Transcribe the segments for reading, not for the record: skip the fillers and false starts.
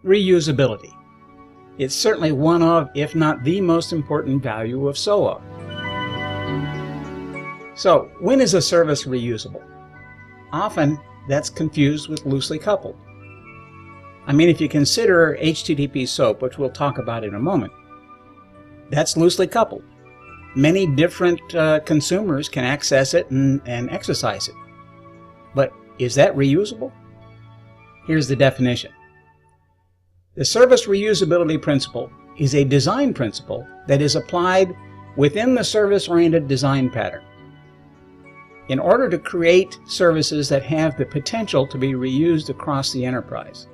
Reusability. It's certainly one of, if not the most important value of SOA. So, when is a service reusable? Often, that's confused with loosely coupled. I mean, if you consider HTTP SOAP, which we'll talk about in a moment, that's loosely coupled. Many different consumers can access it and exercise it. But is that reusable? Here's the definition. The service reusability principle is a design principle that is applied within the service-oriented design pattern in order to create services that have the potential to be reused across the enterprise.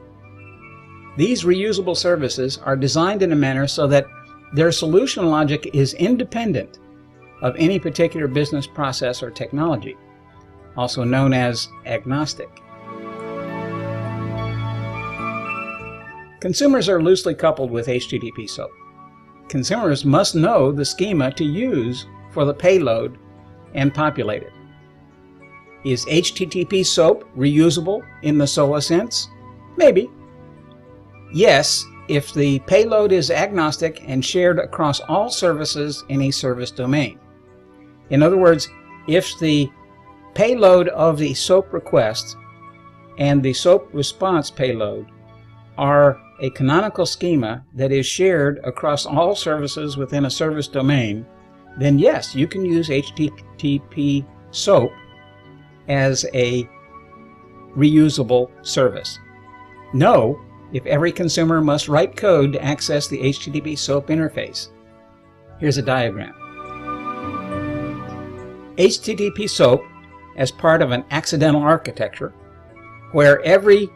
These reusable services are designed in a manner so that their solution logic is independent of any particular business process or technology, also known as agnostic. Consumers are loosely coupled with HTTP SOAP. Consumers must know the schema to use for the payload and populate it. Is HTTP SOAP reusable in the SOA sense? Maybe. Yes, if the payload is agnostic and shared across all services in a service domain. In other words, if the payload of the SOAP request and the SOAP response payload are a canonical schema that is shared across all services within a service domain, then yes, you can use HTTP SOAP as a reusable service. No, if every consumer must write code to access the HTTP SOAP interface. Here's a diagram. HTTP SOAP as part of an accidental architecture where every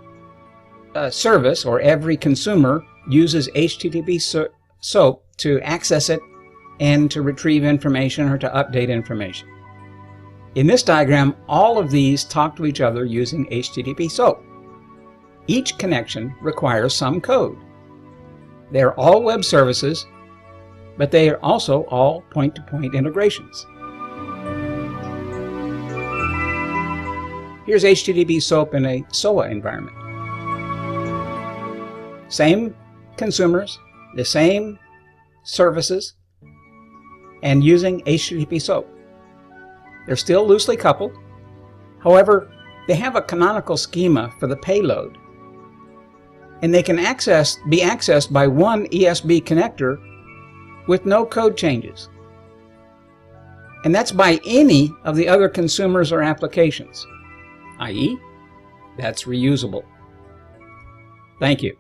service or every consumer uses HTTP SOAP to access it and to retrieve information or to update information. In this diagram, all of these talk to each other using HTTP SOAP. Each connection requires some code. They are all web services, but they are also all point-to-point integrations. Here's HTTP SOAP in a SOA environment. Same consumers, the same services, and using HTTP SOAP. They're still loosely coupled. However, they have a canonical schema for the payload, and they can be accessed by one ESB connector with no code changes. And that's by any of the other consumers or applications, i.e., that's reusable. Thank you.